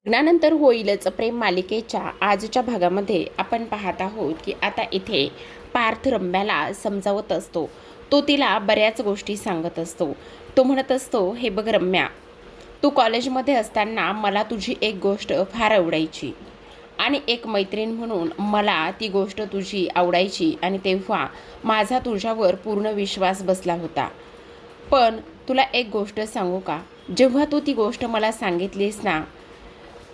लग्नानंतर होईलच प्रेम मालिकेच्या आजच्या भागामध्ये आपण पाहत आहोत की आता इथे पार्थ रम्याला समजावत असतो. तो तिला बऱ्याच गोष्टी सांगत असतो. तो म्हणत असतो, हे बघ रम्या, तू कॉलेजमध्ये असताना मला तुझी एक गोष्ट फार आवडायची आणि एक मैत्रीण म्हणून मला ती गोष्ट तुझी आवडायची आणि तेव्हा माझा तुझ्यावर पूर्ण विश्वास बसला होता. पण तुला एक गोष्ट सांगू का, जेव्हा तू ती गोष्ट मला सांगितलीस ना,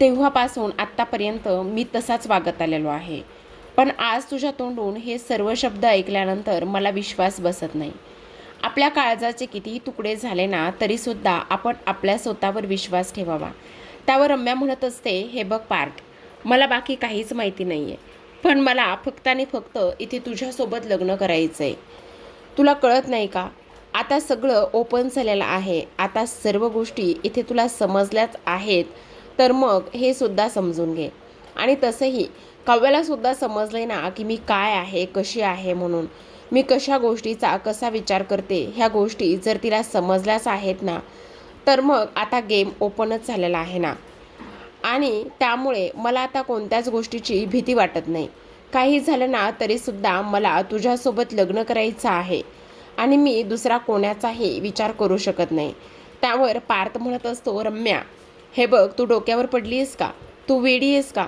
तेव्हापासून आत्तापर्यंत मी तसाच वागत आलेलो आहे. पण आज तुझ्या तोंडून हे सर्व शब्द ऐकल्यानंतर मला विश्वास बसत नाही. आपल्या काळजाचे कितीही तुकडे झाले ना, तरीसुद्धा आपण आपल्या स्वतःवर विश्वास ठेवावा. त्यावर रम्या म्हणत असते, हे बघ पार्थ, मला बाकी काहीच माहिती नाही आहे, पण मला फक्त आणि फक्त इथे तुझ्यासोबत लग्न करायचं आहे. तुला कळत नाही का, आता सगळं ओपन झालेलं आहे. आता सर्व गोष्टी इथे तुला समजल्याच आहेत, तर मग हे सुद्धा समजून घे. आणि तसंही काव्यालासुद्धा समजलं ना की मी काय आहे, कशी आहे म्हणून. मी कशा गोष्टीचा कसा विचार करते, ह्या गोष्टी जर तिला समजल्याच आहेत ना, तर मग आता गेम ओपनच झालेला आहे ना. आणि त्यामुळे मला आता कोणत्याच गोष्टीची भीती वाटत नाही. काही झालं ना तरीसुद्धा मला तुझ्यासोबत लग्न करायचं आहे आणि मी दुसरा कोणाचाही विचार करू शकत नाही. त्यावर पार्थ म्हणत असतो, रम्या, हे बघ, तू डोक्यावर पडली आहेस का? तू वेडी आहेस का?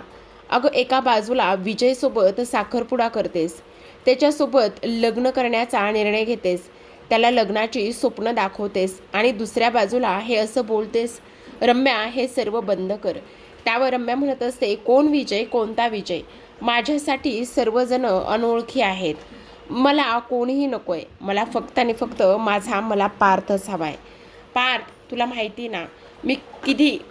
अगं, एका बाजूला विजयसोबत साखरपुडा करतेस, त्याच्यासोबत लग्न करण्याचा निर्णय घेतेस, त्याला लग्नाची स्वप्न दाखवतेस आणि दुसऱ्या बाजूला हे असं बोलतेस. रम्या, हे सर्व बंद कर. त्यावर रम्या म्हणत असते, कोण विजय, कोणता विजय? माझ्यासाठी सर्वजण अनोळखी आहेत. मला कोणीही नको आहे. मला फक्त आणि फक्त मला पार्थच हवा आहे. पार्थ, तुला माहिती ना, मी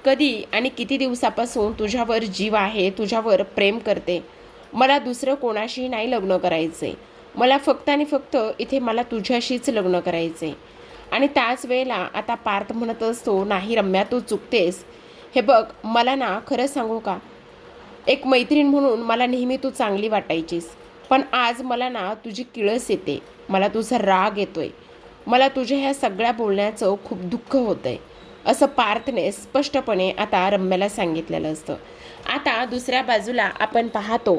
कधी आणि किती दिवसापासून तुझ्यावर जीव आहे, तुझ्यावर प्रेम करते. मला दुसरं कोणाशी नाही लग्न करायचं आहे. मला फक्त आणि फक्त इथे मला तुझ्याशीच लग्न करायचं आहे. आणि त्याच वेळेला आता पार्थ म्हणत असतो, नाही रम्या, तू चुकतेस. हे बघ, मला ना खरं सांगू का, एक मैत्रीण म्हणून मला नेहमी तू चांगली वाटायचीस, पण आज मला ना तुझी किळस येते, मला तुझा राग येतोय, मला तुझ्या ह्या सगळ्या बोलण्याचं खूप दुःख होतंय, असं पार्थने स्पष्टपणे आता रम्याला सांगितलेलं असतं. आता दुसऱ्या बाजूला आपण पाहतो,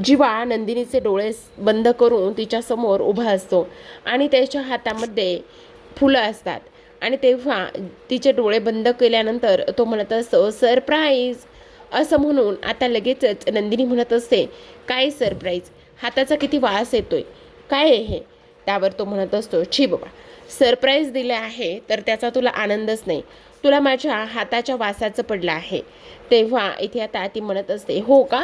जीवा नंदिनीचे डोळे बंद करून तिच्यासमोर उभा असतो आणि त्याच्या हातामध्ये फुलं असतात. आणि तेव्हा तिचे डोळे बंद केल्यानंतर तो म्हणत असतो, सरप्राईज, असं म्हणून आता लगेचच नंदिनी म्हणत असते, काय सरप्राईज? हाताचा किती वास येतोय, काय आहे हे? त्यावर तो म्हणत असतो, छी बाबा, सरप्राईज दिलं आहे तर त्याचा तुला आनंदच नाही, तुला माझ्या हाताच्या वासाचं पडलं आहे. तेव्हा इथे आता ती म्हणत असते, हो का,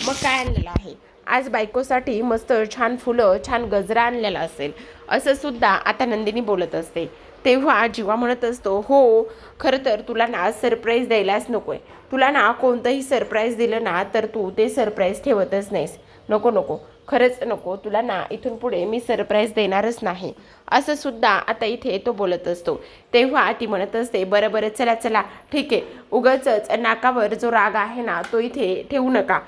मग काय आणलेलं आहे? आज बायकोसाठी मस्त छान फुलं, छान गजरा आणलेला असेल, असं सुद्धा आता नंदिनी बोलत असते. तेव्हा जीवा म्हणत असतो, हो, खरं तर तुला ना सरप्राईज द्यायलाच नको आहे. तुला ना कोणतंही सरप्राईज दिलं ना तर तू ते सरप्राईज ठेवतच नाहीस. नको नको, खरंच नको, तुला ना इथून पुढे मी सरप्राईज देणारच नाही, असं सुद्धा आता इथे तो बोलत असतो. तेव्हा ती म्हणत असते, बरं बरं, चला चला, ठीक आहे, उगाचच नाकावर जो राग आहे ना तो इथे ठेवू नका.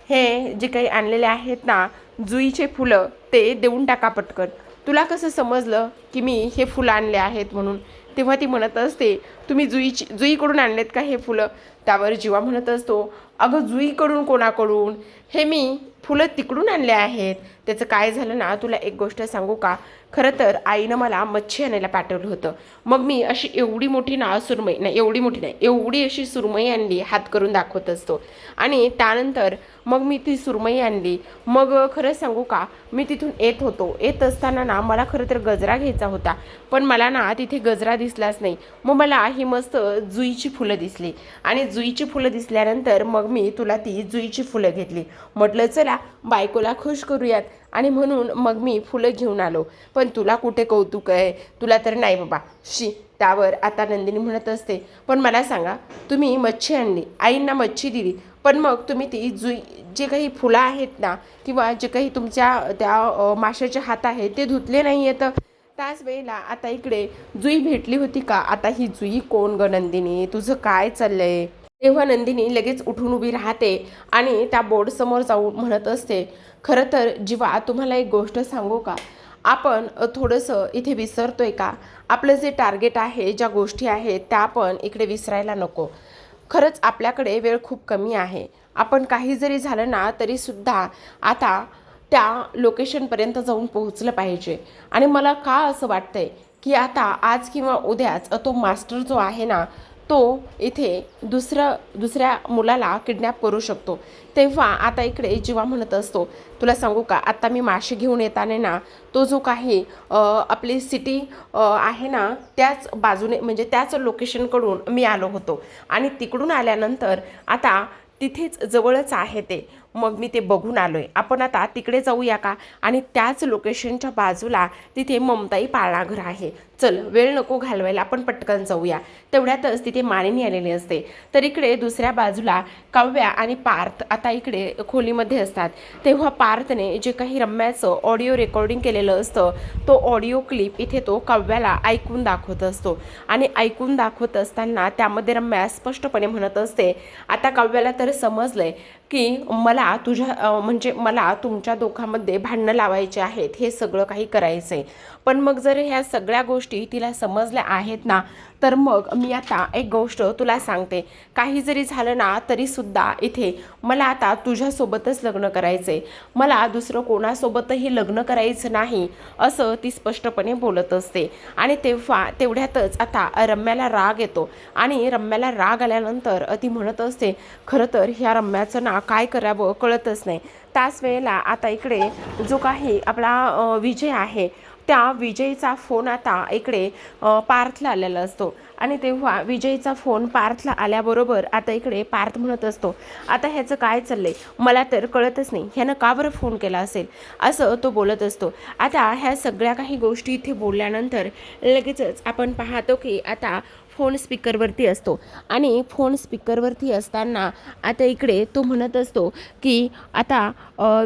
हे जे काही आणलेले आहेत ना जुईचे फुलं, ते देऊन टाका पटकन. तुला कसं समजलं की मी हे फुलं आणले आहेत म्हणून? तेव्हा ती म्हणत असते, तुम्ही जुईकडून आणलेत का हे फुलं? त्यावर जीवा म्हणत असतो, अगं जुईकडून कोणाकडून? हे मी फुलं तिकडून आणले आहेत. त्याचं काय झालं ना, तुला एक गोष्ट सांगू का, खरं तर आईनं मला मच्छी आणायला पाठवलं होतं. मग मी अशी एवढी मोठी ना सुरमई, नाही एवढी मोठी नाही, एवढी अशी सुरमई आणली, हात करून दाखवत असतो. आणि त्यानंतर मग मी ती सुरमई आणली. मग खरं सांगू का, मी तिथून येत असताना ना मला खरं तर गजरा घ्यायचा होता, पण मला ना तिथे गजरा दिसलाच नाही. मग मला ही मस्त जुईची फुलं दिसली आणि जुईची फुलं दिसल्यानंतर मग मी तुला ती जुईची फुलं घेतली. म्हटलं चला बायकोला खुश करूयात, आणि म्हणून मग मी फुलं घेऊन आलो. पण तुला कुठे कौतुक आहे, तुला तर नाही बाबा, शी. त्यावर आता नंदिनी म्हणत असते, पण मला सांगा, तुम्ही मच्छी आणली, आईंना मच्छी दिली, पण मग तुम्ही ती जे काही फुलं आहेत ना, किंवा जे काही तुमच्या त्या माशाचे हात आहेत ते धुतले नाही आहेत. त्याच वेळेला आता इकडे जुई भेटली होती का? आता ही जुई कोण ग नंदिनी, तुझं काय चाललंय? तेव्हा नंदिनी लगेच उठून उभी राहते आणि त्या बोर्डसमोर जाऊन म्हणत असते, खरं तर जीवा, तुम्हाला एक गोष्ट सांगू का, आपण थोडंसं इथे विसरतोय का? आपलं जे टार्गेट आहे, ज्या गोष्टी आहेत त्या आपण इकडे विसरायला नको. खरंच आपल्याकडे वेळ खूप कमी आहे. आपण काही जरी झालं ना तरीसुद्धा आता त्या लोकेशनपर्यंत जाऊन पोहोचलं पाहिजे. आणि मला का असं वाटतंय की आता आज किंवा उद्याच तो मास्टर जो आहे ना तो इथे दुसऱ्या मुलाला किडनॅप करू शकतो. तेव्हा आता इकडे जीवा म्हणत असतो, तुला सांगू का, आता मी मासे घेऊन येताना ना तो जो काही आपली सिटी आहे ना त्याच बाजूने म्हणजे त्याच लोकेशनकडून मी आलो होतो. आणि तिकडून आल्यानंतर आता तिथेच जवळच आहे ते. मग मी ते बघून आलो आहे. आपण आता तिकडे जाऊया का? आणि त्याच लोकेशनच्या बाजूला तिथे ममताई पाळणाघर आहे. चल, वेळ नको घालवायला, आपण पटकन जाऊया. तेवढ्यातच तिथे मानिनी आलेली असते. तर इकडे दुसऱ्या बाजूला काव्या आणि पार्थ आता इकडे खोलीमध्ये असतात. तेव्हा पार्थने जे काही रम्याचं ऑडिओ रेकॉर्डिंग केलेलं असतं तो ऑडिओ क्लिप इथे तो काव्याला ऐकून दाखवत असतो. आणि ऐकून दाखवत असताना त्यामध्ये रम्या स्पष्टपणे म्हणत असते, आता काव्याला तर समजलंय की मला म्हणजे मला तुमच्या दोघांमध्ये भांडणं लावायचे आहेत, हे सगळं काही करायचं आहे. पण मग जर ह्या सगळ्या गोष्टी तिला समजल्या आहेत ना, तर मग मी आता एक गोष्ट तुला सांगते. काही जरी झालं ना तरीसुद्धा इथे मला आता तुझ्यासोबतच लग्न करायचं आहे, मला दुसरं कोणासोबतही लग्न करायचं नाही, असं ती स्पष्टपणे बोलत असते. आणि तेवढ्यातच आता रम्याला राग येतो. आणि रम्याला राग आल्यानंतर ती म्हणत असते, खरं तर ह्या रम्याचं ना काय करावं कळतच नाही. त्याच वेळेला आता इकडे जो काही आपला विजय आहे त्या विजयचा फोन आता इकडे पार्थला आलेला असतो. आणि तेव्हा विजयचा फोन पार्थला आल्याबरोबर आता इकडे पार्थ म्हणत असतो, आता ह्याचं काय चाललंय मला तर कळतच नाही, ह्यानं का बरं फोन केला असेल, असं तो बोलत असतो. आता ह्या सगळ्या काही गोष्टी इथे बोलल्यानंतर लगेचच आपण पाहतो की आता फोन स्पीकरवरती असतो. आणि फोन स्पीकरवरती असताना आता इकडे तो म्हणत असतो की आता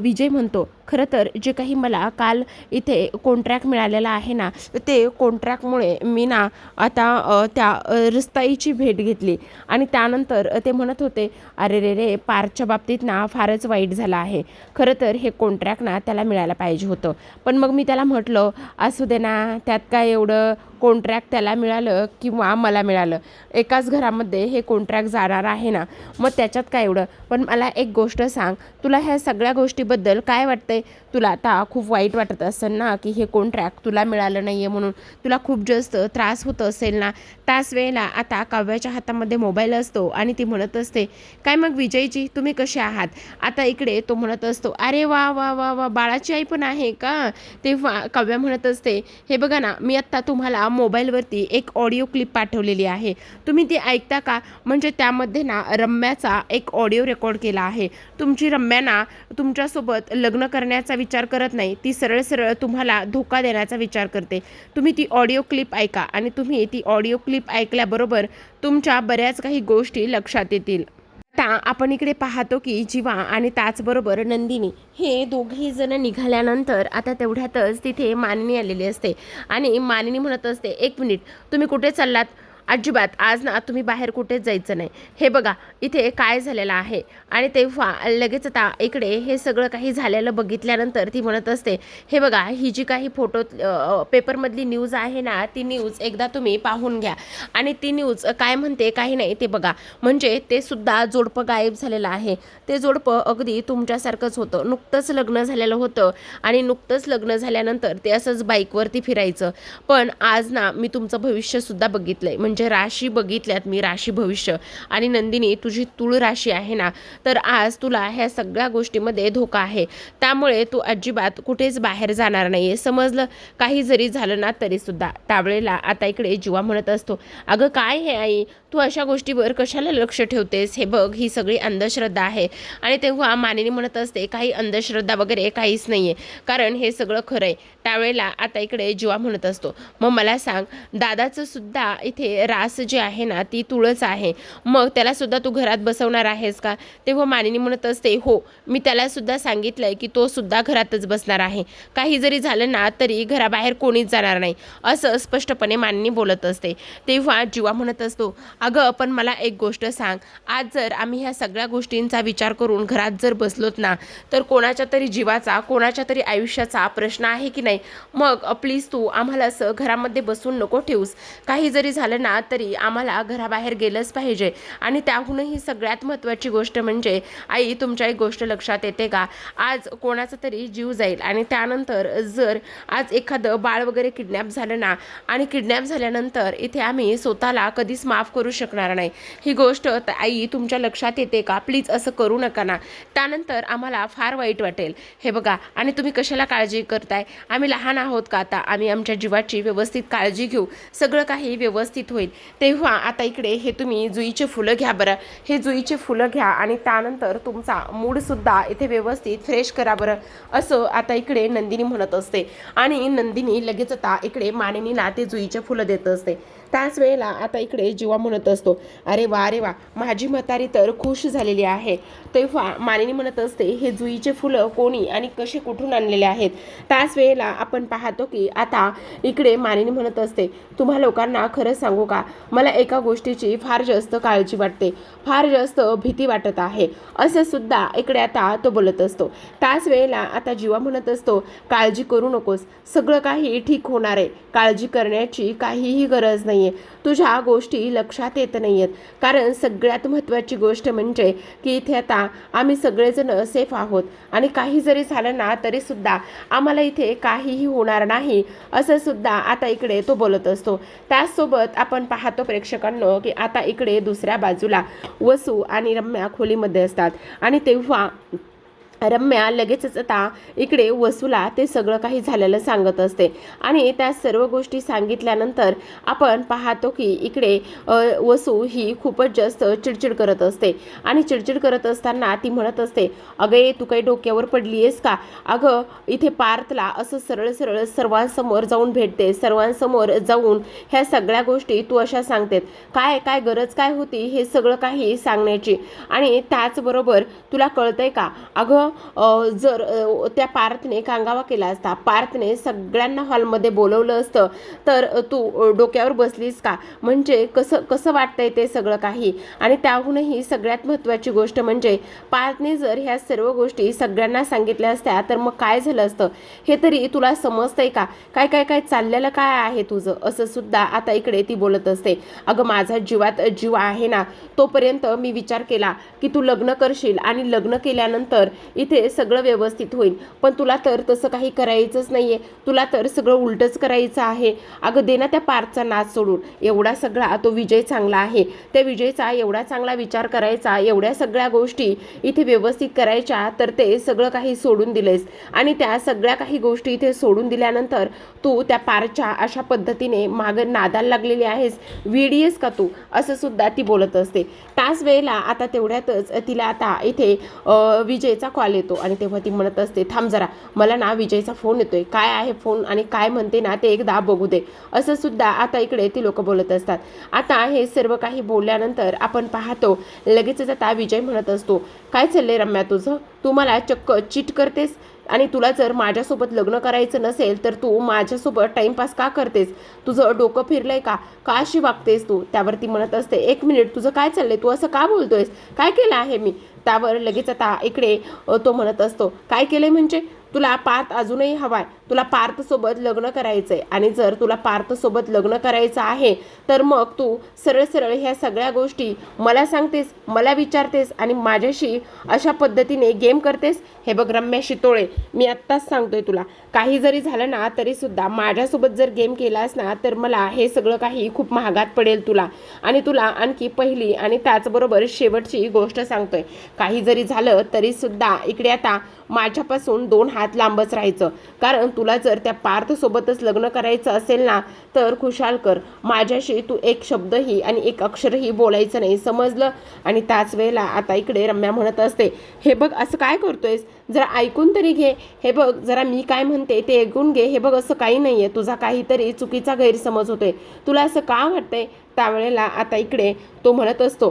विजय म्हणतो, खरं तर जे काही मला काल इथे कॉन्ट्रॅक्ट मिळालेला आहे ना ते कॉन्ट्रॅक्टमुळे मी ना आता त्या रस्ताईची भेट घेतली. आणि त्यानंतर ते म्हणत होते, अरे रे रे, पार्थच्या बाबतीत ना फारच वाईट झालं आहे. खरं तर हे कॉन्ट्रॅक्ट ना त्याला मिळायला पाहिजे होतं. पण मग मी त्याला म्हटलं असू दे ना, त्यात काय एवढं, कॉन्ट्रॅक्ट त्याला मिळालं किंवा मला मिळालं, एकाच घरामध्ये हे कॉन्ट्रॅक्ट जाणार आहे ना, मग त्याच्यात काय एवढं. पण मला एक गोष्ट सांग, तुला ह्या सगळ्या गोष्टीबद्दल काय वाटतंय? तुला आता खूप वाईट वाटत असेल ना की हे कॉन्ट्रॅक्ट तुला मिळालं नाही आहे म्हणून, तुला खूप जास्त त्रास होत असेल ना. त्याच वेळेला आता काव्याच्या हातामध्ये मोबाईल असतो आणि ती म्हणत असते, काय मग विजयजी, तुम्ही कसे आहात? आता इकडे तो म्हणत असतो, अरे वा वा वा वा, बाळाची आई पण आहे का? तेव्हा काव्या म्हणत असते, हे बघा ना, मी आत्ता तुम्हाला मोबाईलवरती एक ऑडिओ क्लिप पाठवलेली आहे, तुम्ही ती ऐकता का? म्हणजे त्यामध्ये ना रम्याचा एक ऑडिओ रेकॉर्ड केला आहे. तुमची रम्या ना तुमच्यासोबत लग्न करण्याचा विचार करत नाही, ती सरळ सरळ तुम्हाला धोका देण्याचा विचार करते. तुम्ही ती ऑडिओ क्लिप ऐका आणि तुम्ही ती ऑडिओ क्लिप ऐकल्याबरोबर तुमच्या बऱ्याच काही गोष्टी लक्षात येतील. आता आपण इकडे पाहतो की जीवा आणि त्याचबरोबर नंदिनी हे दोघेही जण निघाल्यानंतर आता तेवढ्यातच तिथे मानिनी आलेली असते. आणि मानिनी म्हणत असते, एक मिनिट, तुम्ही कुठे चाललात? अजिबात आज ना तुम्ही बाहेर कुठेच जायचं नाही, हे बघा इथे काय झालेलं आहे. आणि तेव्हा लगेच आता इकडे हे सगळं काही झालेलं बघितल्यानंतर ती म्हणत असते, हे बघा, ही जी काही फोटो पेपरमधली न्यूज आहे ना ती न्यूज एकदा तुम्ही पाहून घ्या. आणि ती न्यूज काय म्हणते काही नाही ते बघा. म्हणजे ते सुद्धा जोडपं गायब झालेलं आहे. ते जोडपं अगदी तुमच्यासारखंच होतं, नुकतंच लग्न झालेलं होतं आणि नुकतंच लग्न झाल्यानंतर ते असंच बाईकवरती फिरायचं. पण आज ना मी तुमचं भविष्यसुद्धा बघितलंय, म्हणजे राशी बघितल्यात मी, राशी भविष्य. आणि नंदिनी, तुझी तुळ राशी आहे ना, तर आज तुला ह्या सगळ्या गोष्टीमध्ये धोका आहे. त्यामुळे तू अजिबात कुठेच बाहेर जाणार नाही आहे, समजलं? काही जरी झालं ना तरीसुद्धा. त्यावेळेला आता इकडे जीवा म्हणत असतो, अगं काय हे आई, तू अशा गोष्टीवर कशाला लक्ष ठेवतेस? हे बघ, ही सगळी अंधश्रद्धा आहे. आणि तेव्हा मानिनी म्हणत असते, काही अंधश्रद्धा वगैरे काहीच नाही आहे, कारण हे सगळं खरं आहे. त्यावेळेला आता इकडे जीवा म्हणत असतो, मग मला सांग, दादाचं सुद्धा इथे रास जी आहे ना ती तुळच आहे, मग त्यालासुद्धा तू घरात बसवणार आहेस का? तेव्हा मानिनी म्हणत असते, हो, मी त्यालासुद्धा सांगितलं आहे की तो सुद्धा घरातच बसणार आहे, काही जरी झालं ना तरी घराबाहेर कोणीच जाणार नाही, असं स्पष्टपणे मानिनी बोलत असते. तेव्हा जीवा म्हणत असतो, अगं पण मला एक गोष्ट सांग, आज जर आम्ही ह्या सगळ्या गोष्टींचा विचार करून घरात जर बसलोत ना तर कोणाच्या तरी जीवाचा, कोणाच्या तरी आयुष्याचा प्रश्न आहे की नाही? मग प्लीज तू आम्हाला असं घरामध्ये बसून नको ठेवूस. काही जरी झालं ना ना तरी आम्हाला घराबाहेर गेलंच पाहिजे. आणि त्याहूनही सगळ्यात महत्त्वाची गोष्ट म्हणजे आई, तुमच्या एक गोष्ट लक्षात येते का? आज कोणाचा तरी जीव जाईल आणि त्यानंतर जर आज एखादं बाळ वगैरे किडनॅप झालं ना, आणि किडनॅप झाल्यानंतर इथे आम्ही स्वतःला कधीच माफ करू शकणार नाही. ही गोष्ट आई तुमच्या लक्षात येते का? प्लीज असं करू नका ना, त्यानंतर आम्हाला फार वाईट वाटेल. हे बघा, आणि तुम्ही कशाला काळजी करताय? आम्ही लहान आहोत का आता? आम्ही आमच्या जीवाची व्यवस्थित काळजी घेऊ, सगळं काही व्यवस्थित होईल. तेव्हा आता इकडे हे तुम्ही जुईचे फुलं घ्या बरं. हे जुईचे फुलं घ्या आणि त्यानंतर तुमचा मूडसुद्धा इथे व्यवस्थित फ्रेश करा बरं, असं आता इकडे नंदिनी म्हणत असते. आणि नंदिनी लगेच आता इकडे मानिनीला ते जुईचे फुलं देत असते. त्याच वेळेला आता इकडे जीवा म्हणत असतो, अरे वा रे वा, माझी म्हातारी तर खुश झालेली आहे. तेव्हा मानिनी म्हणत असते, हे जुईचे फुलं कोणी आणि कसे कुठून आणलेले आहेत? त्याच वेळेला आपण पाहतो की आता इकडे मानिनी म्हणत असते, तुम्हा लोकांना खरं सांगू का, मला एका गोष्टीची फार जास्त काळजी वाटते, फार जास्त भीती वाटत आहे, असं सुद्धा इकडे आता तो बोलत असतो. त्याच वेळेला आता जीवा म्हणत असतो, काळजी करू नकोस, सगळं काही ठीक होणार आहे, काळजी करण्याची काहीही गरज नाही. तुझ्या गोष्टी लक्षात येत नाहीयेत, कारण सगळ्यात महत्त्वाची गोष्ट म्हणजे की इथे आता आम्ही सगळेजण सेफ आहोत आणि काही जरी झालं ना तरी सुद्धा आम्हाला इथे काहीही होणार नाही, असं सुद्धा आता इकडे तो बोलत असतो. त्याचसोबत आपण पाहतो प्रेक्षकांनो की आता इकडे दुसऱ्या बाजूला वसू आणि रम्या खोलीमध्ये असतात आणि तेव्हा रम्या लगेचच आता इकडे वसूला ते सगळं काही झालेलं सांगत असते. आणि त्या सर्व गोष्टी सांगितल्यानंतर आपण पाहतो की इकडे वसू ही खूपच जास्त चिडचिड करत असते. आणि चिडचिड करत असताना ती म्हणत असते, अगं तू काही डोक्यावर पडली आहेस का? अगं इथे पार्थला असं सरळ सरळ सर्वांसमोर जाऊन भेटते, सर्वांसमोर जाऊन ह्या सगळ्या गोष्टी तू अशा सांगतेत, काय काय गरज काय होती हे सगळं काही सांगण्याची? आणि त्याचबरोबर तुला कळतंय का? अगं जर त्या पार्थने कांगावा केला असता, पार्थने सगळ्यांना हॉलमध्ये बोलवलं असतं, तर तू डोक्यावर बसलीस का? म्हणजे कसं कसं वाटतंय ते सगळं काही? आणि त्याहूनही सगळ्यात महत्त्वाची गोष्ट म्हणजे पार्थने जर ह्या सर्व गोष्टी सगळ्यांना सांगितल्या असत्या तर मग काय झालं असतं हे तरी तुला समजतंय का? काय काय काय चाललेलं काय आहे तुझं? असं सुद्धा आता इकडे ती बोलत असते. अगं माझा जीवात जीव आहे ना, तोपर्यंत मी विचार केला की तू लग्न करशील आणि लग्न केल्यानंतर इथे सगळं व्यवस्थित होईल, पण तुला तर तसं काही करायचंच नाहीये, तुला तर सगळं उलटच करायचं आहे. अगं दे ना त्या पार्थचा नाच सोडून, एवढा सगळा तो विजय चांगला आहे, त्या विजयचा एवढा चांगला विचार करायचा, एवढ्या सगळ्या गोष्टी इथे व्यवस्थित करायच्या, तर ते सगळं काही सोडून दिलेस. आणि त्या सगळ्या काही गोष्टी इथे सोडून दिल्यानंतर तू त्या पार्थच्या अशा पद्धतीने मागं नादाला लागलेली आहेस, वेडी का तू? असं सुद्धा ती बोलत असते. त्याच वेळेला आता तेवढ्यातच तिला आता इथे विजयचा कॉल येतो आणि तेव्हा ती म्हणत असते, थांब जरा, मला ना विजयचा फोन येतोय, काय आहे फोन आणि काय म्हणते ना ते एकदा बघू दे, असं सुद्धा आता इकडे ती लोक बोलत असतात. आता हे सर्व काही बोलल्यानंतर आपण पाहतो लगेचच आता विजय म्हणत असतो, काय चाललंय रम्या तुझं? तू मला चक्क चीट करतेस आणि तुला जर माझ्यासोबत लग्न करायचं नसेल तर तू माझ्यासोबत टाइमपास का करतेस? तुझं डोकं फिरलंय का? का अशी वागतेस तू? त्यावरती म्हणत असते, एक मिनिट, तुझं काय चाललंय? तू असं का बोलतोयस? काय केलं आहे मी? त्यावर लगेच आता इकडे तो म्हणत असतो, काय केलंय म्हणजे? तुला पार्थ अजूनही हवाय, तुला पार्थसोबत लग्न करायचंय आणि जर तुला पार्थसोबत लग्न करायचं आहे तर मग तू सरळ सरळ ह्या सगळ्या गोष्टी मला सांगतेस, मला विचारतेस आणि माझ्याशी अशा पद्धतीने गेम करतेस. हे बघ रम्या शितोळे, मी आत्ताच सांगतोय तुला, काही जरी झालं ना तरी सुद्धा माझ्यासोबत जर गेम केलास ना तर मला हे सगळं काही खूप महागात पडेल तुला. आणि तुला आणखी पहिली आणि त्याचबरोबर शेवटची गोष्ट सांगतोय, काही जरी झालं तरी सुद्धा इकडे आता माझ्यापासून 2 हात लांबच राहायचं, कारण तुला जर त्या पार्थसोबतच लग्न करायचं असेल ना तर खुशाल कर, माझ्याशी तू एक शब्दही आणि एक अक्षरही बोलायचं नाही, समजलं? आणि त्याच वेळेला आता इकडे रम्या म्हणत असते, हे बघ असं काय करतोयस, जरा ऐकून तरी घे, हे बघ जरा मी काय म्हणते ते ऐकून घे, हे बघ असं काही नाहीये, तुझा काहीतरी चुकीचा गैरसमज होतोय, तुला असं का वाटतंय? त्यावेळेला आता इकडे तो म्हणत असतो,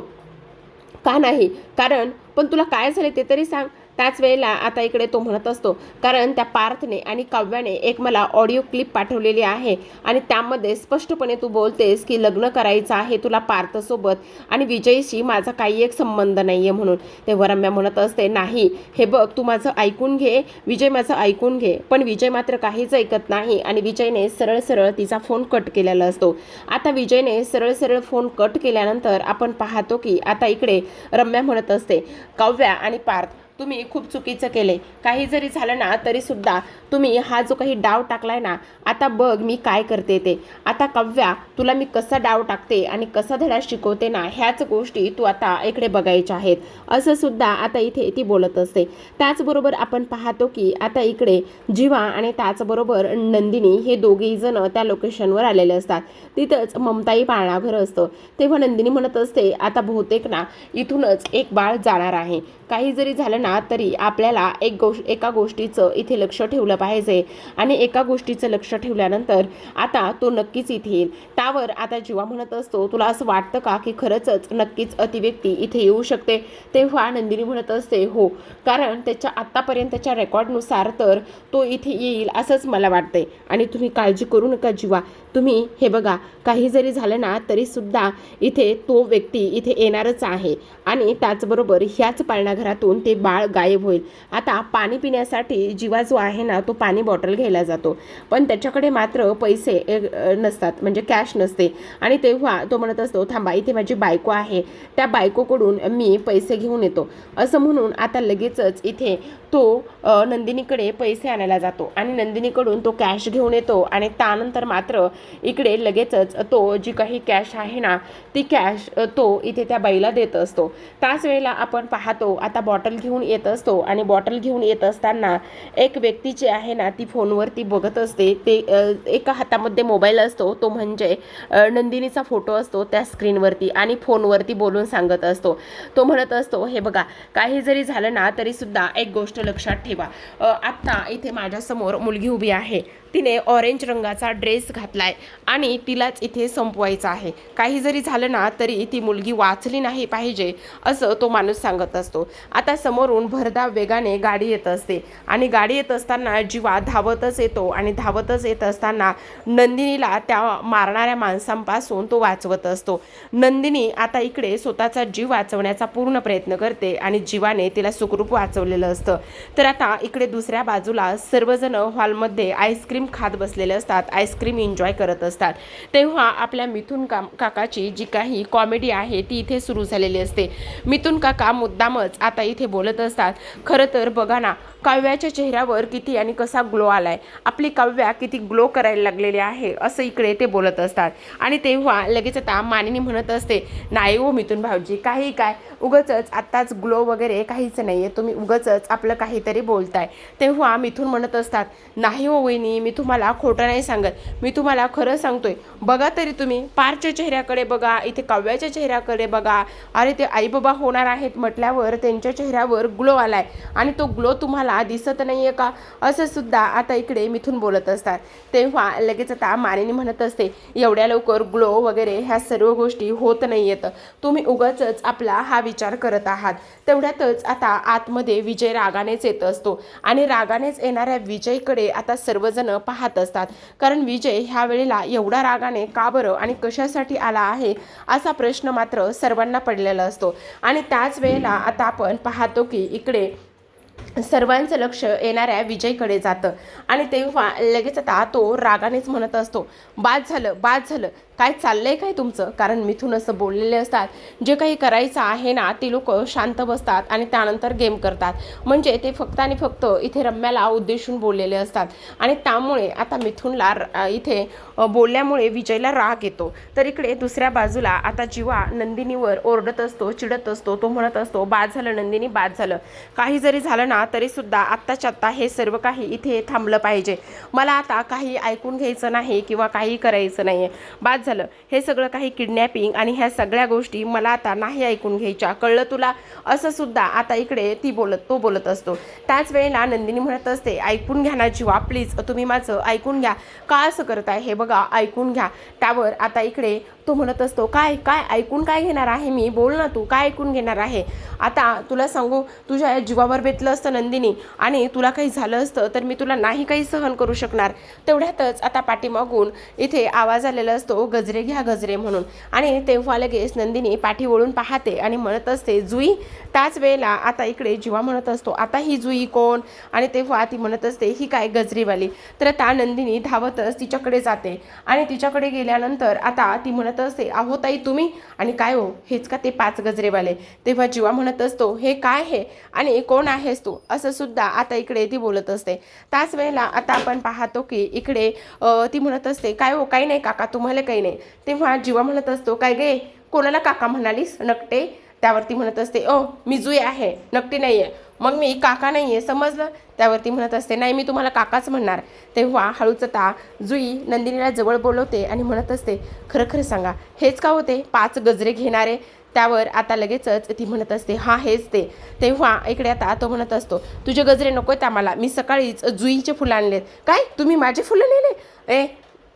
का नाही, कारण पण तुला काय झालं ते तरी सांग, त्याच वेळेला आता इकडे तो म्हणत असतो, कारण त्या पार्थने आणि काव्याने एक मला ऑडिओ क्लिप पाठवलेली आहे आणि त्यामध्ये स्पष्टपणे तू बोलतेस की लग्न करायचं आहे तुला पार्थसोबत आणि विजयशी माझा काही एक संबंध नाही आहे म्हणून. तेव्हा रम्या म्हणत असते, नाही हे बघ तू माझं ऐकून घे विजय, माझं ऐकून घे. पण विजय मात्र काहीच ऐकत नाही आणि विजयने सरळ सरळ तिचा फोन कट केलेला असतो. आता विजयने सरळ सरळ फोन कट केल्यानंतर आपण पाहतो की आता इकडे रम्या म्हणत असते, काव्या आणि पार्थ तुम्ही खूप चुकीचं केले. काही जरी झालं ना तरी सुद्धा तुम्ही हा जो काही डाव टाकलाय ना, आता बघ मी काय करते ते. आता काव्या तुला मी कसा डाव टाकते आणि कसा धडा शिकवते ना, ह्याच गोष्टी तू आता इकडे बघायच्या आहेत, असं सुद्धा आता इथे ती बोलत असते. त्याचबरोबर आपण पाहतो की आता इकडे जीवा आणि त्याचबरोबर नंदिनी हे दोघेही जण त्या लोकेशनवर आलेले असतात. तिथंच ममताई पाळणाघर असतं. तेव्हा नंदिनी म्हणत असते, आता बहुतेक ना इथूनच एक बाळ जाणार आहे. काही जरी झालं ना तरी आपल्याला एका गोष्टीचं इथे लक्ष ठेवलं पाहिजे आणि एका गोष्टीचं लक्ष ठेवल्यानंतर आता तो नक्कीच इथे येईल. त्यावर आता जीवा म्हणत असतो, तुला असं वाटतं का की खरंच नक्कीच अतिव्यक्ती इथे येऊ शकते. तेव्हा नंदिनी म्हणत असते, हो, कारण त्याच्या आत्तापर्यंतच्या रेकॉर्डनुसार तर तो इथे येईल असंच मला वाटतंय आणि तुम्ही काळजी करू नका जीवा. तुम्ही हे बघा, काही जरी झालं ना तरी सुद्धा इथे तो व्यक्ती इथे येणारच आहे आणि त्याचबरोबर ह्याच पाळणाघरातून ते बाळ गायब होईल. आता पाणी पिण्यासाठी जीवा जो आहे ना तो पाणी बॉटल घ्यायला जातो, पण त्याच्याकडे मात्र पैसे नसतात, म्हणजे कॅश नसते. आणि तेव्हा तो म्हणत असतो, थांबा इथे माझी बायको आहे, त्या बायकोकडून मी पैसे घेऊन येतो, असं म्हणून आता लगेचच इथे तो नंदिनीकडे पैसे आणायला जातो आणि नंदिनीकडून तो कॅश घेऊन येतो आणि त्यानंतर मात्र इकडे लगेचच तो जी काही कॅश आहे ना ती कॅश तो इथे त्या बाईला देत असतो. त्याच वेळेला आपण पाहतो आता बॉटल घेऊन येत असतो आणि बॉटल घेऊन येत असताना एक व्यक्ती जी आहे ना ती फोनवरती बघत असते. ते एका हातामध्ये मोबाईल असतो, तो म्हणजे नंदिनीचा फोटो असतो त्या स्क्रीनवरती आणि फोनवरती बोलून सांगत असतो. तो म्हणत असतो, हे बघा काही जरी झालं ना तरी सुद्धा एक गोष्ट लक्षात ठेवा, आत्ता इथे माझ्यासमोर मुलगी उभी आहे, तिने ऑरेंज रंगाचा ड्रेस घातलाय आणि तिलाच इथे संपवायचं आहे. काही जरी झालं ना तरी ती मुलगी वाचली नाही पाहिजे असं तो माणूस सांगत असतो. आता समोरून भरधाव वेगाने गाडी येत असते आणि गाडी येत असताना जीवा धावतच येतो आणि धावतच येत असताना नंदिनीला त्या मारणाऱ्या माणसांपासून तो वाचवत असतो. नंदिनी आता इकडे स्वतःचा जीव वाचवण्याचा पूर्ण प्रयत्न करते आणि जीवाने तिला सुखरूप वाचवलेलं असतं. तर आता इकडे दुसऱ्या बाजूला सर्वजण हॉलमध्ये आईस्क्रीम खात बसलेले असतात, आईस्क्रीम एन्जॉय करत असतात. तेव्हा आपल्या मिथुन काकाची जी काही कॉमेडी आहे ती इथे सुरू झालेली असते. मिथुन काका मुद्दामच आता इथे बोलत असतात, खरं तर बघा ना काव्याच्या चेहऱ्यावर किती आणि कसा ग्लो आलाय, आपली काव्या किती ग्लो करायला लागलेली आहे असं इकडे ते बोलत असतात. आणि तेव्हा लगेच आता मानिनी म्हणत असते, नाही हो मिथुन भाऊजी, काही काय उगचच आत्ताच ग्लो वगैरे काहीच नाही आहे, तुम्ही उगचच आपलं काहीतरी बोलताय. तेव्हा मिथुन म्हणत असतात, नाही हो वहिनी, मी तुम्हाला खोटं नाही सांगत, मी तुम्हाला खरं सांगतोय. बघा तरी तुम्ही पारच्या चेहऱ्याकडे बघा, इथे काव्याच्या चेहऱ्याकडे बघा, अरे ते आई बाबा होणार आहेत म्हटल्यावर त्यांच्या चेहऱ्यावर ग्लो आलाय आणि तो ग्लो तुम्हाला दिसत नाहीये का, असं सुद्धा आता इकडे मिथुन बोलत असतात. तेव्हा लगेच आता मानिनी म्हणत असते, एवढ्या लवकर ग्लो वगैरे ह्या सर्व गोष्टी होत नाहीयेत, तुम्ही उगाचच आपला हा विचार करत आहात. तेवढ्यातच आता आतमध्ये विजय रागानेच येत असतो आणि रागानेच येणाऱ्या विजयकडे आता सर्वजण पाहत असतात, कारण विजय ह्या वेळेला एवढा रागाने का बरं आणि कशासाठी आला आहे असा प्रश्न मात्र सर्वांना पडलेला असतो. आणि त्याच वेळेला आता आपण पाहतो की इकडे सर्वांचं लक्ष येणाऱ्या विजयकडे जातं आणि तेव्हा लगेच आता तो रागानेच म्हणत असतो, बाद झालं बाद झालं, काय चाललंय काय तुमचं. कारण मिथुन असं बोललेले असतात, जे काही करायचं आहे ना ते लोक शांत बसतात आणि त्यानंतर गेम करतात, म्हणजे ते फक्त आणि फक्त इथे रम्याला उद्देशून बोललेले असतात. आणि त्यामुळे आता मिथुनला इथे बोलल्यामुळे विजयला राग येतो. तर इकडे दुसऱ्या बाजूला आता जीवा नंदिनीवर ओरडत असतो, चिडत असतो. तो म्हणत असतो, बाद झालं नंदिनी, बाद झालं, काही जरी झालं ना ना तरीसुद्धा आत्ताच्या आत्ता हे सर्व काही इथे थांबलं पाहिजे. मला आता काही ऐकून घ्यायचं नाही किंवा काही करायचं नाही आहे. बाद झालं. हे सगळं काही किडनॅपिंग आणि ह्या सगळ्या गोष्टी मला आता नाही ऐकून घ्यायच्या, कळलं तुला? असं सुद्धा आता इकडे तो बोलत असतो. त्याच वेळेला नंदिनी म्हणत असते, ऐकून घ्या ना जीवा, प्लीज तुम्ही माझं ऐकून घ्या. का असं करताय हे बघा, ऐकून घ्या. त्यावर आता इकडे तो म्हणत असतो, काय काय ऐकून काय घेणार आहे मी? बोल ना, तू काय ऐकून घेणार आहे? आता तुला सांगू, तुझ्या जीवावर बेतलं असतं नंदिनी आणि तुला काही झालं असतं तर मी तुला नाही काही सहन करू शकणार. तेवढ्यातच आता पाठीमागून इथे आवाज आलेला असतो, गजरे घ्या गजरे म्हणून. आणि तेव्हा लगेच नंदिनी पाठी वळून पाहते आणि म्हणत असते, जुई. त्याच वेळेला आता इकडे जीवा म्हणत असतो, आता ही जुई कोण? आणि तेव्हा ती म्हणत असते, ही काय गजरीवाली. तर आता नंदिनी धावतच तिच्याकडे जाते आणि तिच्याकडे गेल्यानंतर आता ती म्हणत असते, अहो ताई तुम्ही? आणि काय हो, हेच का ते 5 गजरेवाले? तेव्हा जीवा म्हणत असतो, हे काय हे आणि कोण आहेस तू? असं सुद्धा आता इकडे ती बोलत असते. त्याच वेळेला आता आपण पाहतो की इकडे ती म्हणत असते, काय हो, काही नाही काका, तुम्हाला काही नाही. तेव्हा जीवा म्हणत असतो, काय गे, कोणाला काका म्हणालीस, नकटे? त्यावरती म्हणत असते, ओ मी जुई आहे, नकटी नाही आहे. मग मी काका नाही आहे, समजलं? त्यावरती म्हणत असते, नाही मी तुम्हाला काकाच म्हणणार. तेव्हा हळूच आता जुई नंदिनीला जवळ बोलवते आणि म्हणत असते, खरं खरं सांगा, हेच का होते 5 गजरे घेणारे? त्यावर आता लगेचच ती म्हणत असते, हां हेच ते. तेव्हा इकडे आता तो म्हणत असतो, तुझे गजरे नको आहेत आम्हाला, मी सकाळीच जुईचे फुलं आणलेत. काय, तुम्ही माझे फुलं नेले? ए,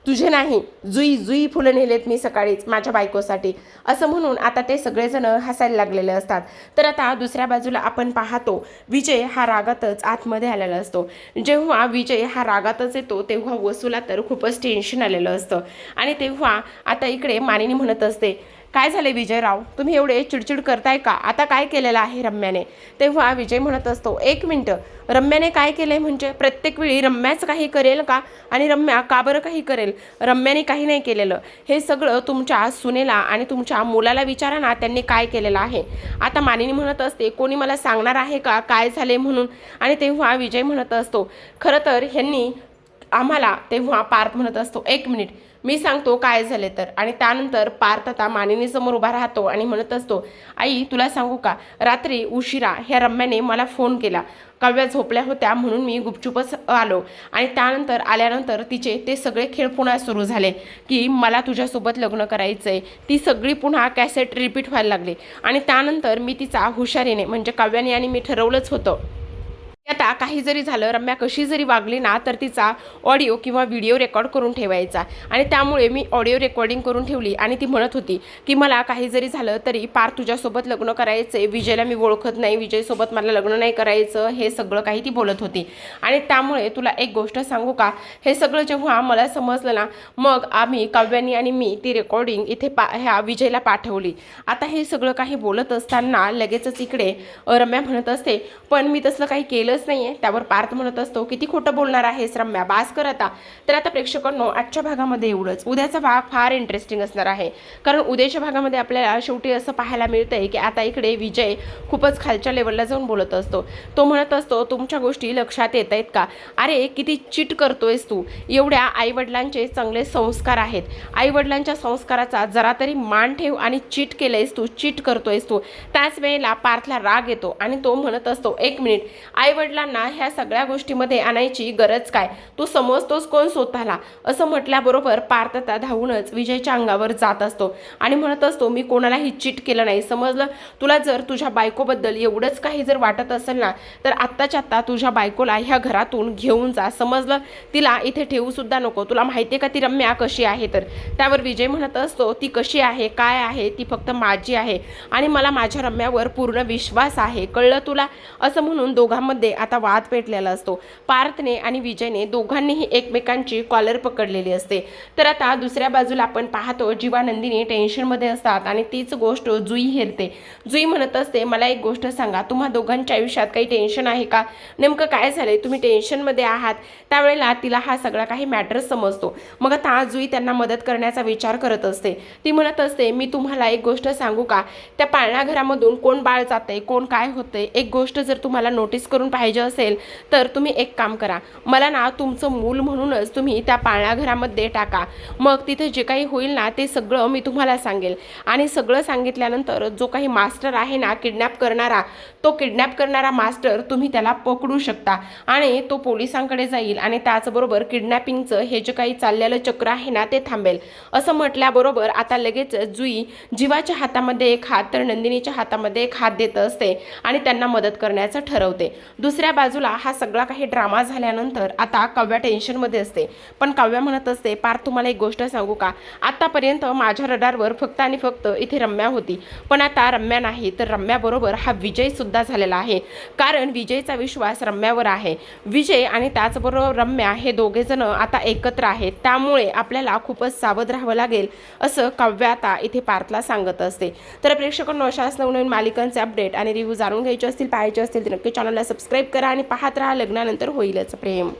तुझे नाही, जुई फुलं नेलेत मी सकाळीच माझ्या बायकोसाठी. असं म्हणून आता ते सगळेजण हसायला लागलेले असतात. तर आता दुसऱ्या बाजूला आपण पाहतो, विजय हा रागातच आतमध्ये आलेला असतो. जेव्हा विजय हा रागातच येतो तेव्हा वसूला तर खूपच टेन्शन आलेलं असतं. आणि तेव्हा आता इकडे मानिनी म्हणत असते, काय झाले विजयराव, तुम्ही एवढे चिडचिड करताय का? आता काय केलेलं आहे रम्याने? तेव्हा विजय म्हणत असतो, 1 मिनटं, रम्याने काय केलंय म्हणजे? प्रत्येक वेळी रम्याच काही करेल का? आणि रम्या का बरं काही करेल? रम्याने काही नाही केलेलं. हे सगळं तुमच्या सुनेला आणि तुमच्या मुलाला विचारा ना, त्यांनी काय केलेलं आहे. आता मानिनी म्हणत असते, कोणी मला सांगणार आहे का काय झाले म्हणून? आणि तेव्हा विजय म्हणत असतो, खरं तर ह्यांनी आम्हाला. तेव्हा पार्थ म्हणत असतो, 1 मिनिट, मी सांगतो काय झाले तर. आणि त्यानंतर पार्थ आता मानिनीसमोर उभा राहतो आणि म्हणत असतो, आई तुला सांगू का, रात्री उशिरा ह्या रम्याने मला फोन केला. काव्या झोपल्या होत्या म्हणून मी गुपचूपच आलो आणि त्यानंतर आल्यानंतर तिचे ते सगळे खेळ पुन्हा सुरू झाले की मला तुझ्यासोबत लग्न करायचं आहे. ती सगळी पुन्हा कॅसेट रिपीट व्हायला लागली आणि त्यानंतर मी तिचा हुशारीने म्हणजे काव्याने आणि मी ठरवलंच होतं, आता काही जरी झालं, रम्या कशी जरी वागली ना तर तिचा ऑडिओ किंवा व्हिडिओ रेकॉर्ड करून ठेवायचा. आणि त्यामुळे मी ऑडिओ रेकॉर्डिंग करून ठेवली आणि ती म्हणत होती की मला काही जरी झालं तरी पार्थ तुझ्यासोबत लग्न करायचं आहे, विजयला मी ओळखत नाही, विजयसोबत मला लग्न नाही करायचं, हे सगळं काही ती बोलत होती. आणि त्यामुळे तुला एक गोष्ट सांगू का, हे सगळं जेव्हा मला समजलं ना, मग आम्ही काव्यानी आणि मी ती रेकॉर्डिंग इथे ह्या विजयला पाठवली. आता हे सगळं काही बोलत असताना लगेचच इकडे रम्या म्हणत असते, पण मी तसलं काही केलं नाहीये. त्यावर पार्थ म्हणत असतो, किती खोटं बोलणार आहेस रम्या, बास कर आता. तर आता प्रेक्षकांनो, आजच्या भागामध्ये एवढंच. उद्याचा भाग फार इंटरेस्टिंग असणार आहे, कारण उद्याच्या भागामध्ये आपल्याला शेवटी असं पाहायला मिळतंय की आता इकडे विजय खूपच खालच्या लेवलला जाऊन बोलत असतो. तो म्हणत असतो, तुमच्या गोष्टी लक्षात येत आहेत का? अरे किती चीट करतोयस तू. एवढ्या आईवडिलांचे चांगले संस्कार आहेत, आईवडिलांच्या संस्काराचा जरा तरी मान ठेव आणि चीट केलंयस तू, चीट करतोयस तू. त्याच वेळेला पार्थला राग येतो आणि तो म्हणत असतो, 1 मिनिट, आईवडिलांना ह्या सगळ्या गोष्टीमध्ये आणायची गरज काय? तू समजतोस कोण स्वतःला? असं म्हटल्याबरोबर पार्थ धावूनच विजयच्या अंगावर जात असतो आणि म्हणत असतो, मी कोणालाही चीट केलं नाही, समजलं? तुला जर तुझ्या बायकोबद्दल एवढंच काही जर वाटत असेल ना, तर आत्ताच्या आत्ता तुझ्या बायकोला ह्या घरातून घेऊन जा, समजलं? तिला इथे ठेवू सुद्धा नको. तुला माहिती आहे का ती रम्या कशी आहे? तर त्यावर विजय म्हणत असतो, ती कशी आहे, काय आहे, ती फक्त माझी आहे आणि मला माझ्या रम्यावर पूर्ण विश्वास आहे, कळलं तुला? असं म्हणून दोघांमध्ये आता वाद पेटलेला असतो. पार्थने आणि विजयने दोघांनीही एकमेकांची कॉलर पकडलेली असते. तर आता दुसऱ्या बाजूला आपण पाहतो, जीवा नंदिनी टेन्शनमध्ये असतात आणि तीच गोष्ट जुई हेरते. जुई म्हणत असते, मला एक गोष्ट सांगा, तुम्हा दोघांच्या आयुष्यात काही टेन्शन आहे का? नेमकं काय झालंय, तुम्ही टेन्शनमध्ये आहात? त्यावेळेला तिला हा सगळा काही मॅटर समजतो. मग आता जुई त्यांना मदत करण्याचा विचार करत असते. ती म्हणत असते, मी तुम्हाला एक गोष्ट सांगू का, त्या पाळणा घरामधून कोण बाळ जातंय, कोण काय होतंय, एक गोष्ट जर तुम्हाला नोटीस करून पाहिजे पाहिजे असेल तर तुम्ही एक काम करा, मला ना तुमचं मूल म्हणूनच तुम्ही त्या पाळणाघरामध्ये टाका, मग तिथे जे काही होईल ना ते सगळं मी तुम्हाला सांगेल. आणि सगळं सांगितल्यानंतर जो काही मास्टर आहे ना किडनॅप करणारा, तो किडनॅप करणारा मास्टर तुम्ही त्याला पकडू शकता आणि तो पोलिसांकडे जाईल आणि त्याचबरोबर किडनॅपिंगचं हे जे काही चाललेलं चक्र आहे ना ते थांबेल. असं म्हटल्याबरोबर आता लगेच जुई जीवाच्या हातामध्ये एक हात तर नंदिनीच्या हातामध्ये एक हात देत असते आणि त्यांना मदत करण्याचं ठरवते. दुसऱ्या बाजूला हा सगळा काही ड्रामा झाल्यानंतर आता काव्या टेन्शनमध्ये असते. पण काव्या म्हणत असते, पार तुम्हाला एक गोष्ट सांगू का, आतापर्यंत माझ्या रडारवर फक्त आणि फक्त इथे रम्या होती, पण आता रम्या नाही तर रम्याबरोबर हा विजय सुद्धा झालेला आहे. कारण विजयचा विश्वास रम्यावर आहे. विजय आणि त्याचबरोबर रम्या हे दोघे जण आता एकत्र आहेत, त्यामुळे आपल्याला खूपच सावध राहावं लागेल असं काव्या आता इथे पार्थला सांगत असते. तर प्रेक्षकांनो, अशाच नवनवीन मालिकांचे अपडेट आणि रिव्ह्यू जाणून घ्यायचे असतील, पाहायचे असतील तर नक्की चॅनलला सबस्क्राईब करा आणि पाहत राहा लग्नानंतर होईलच प्रेम.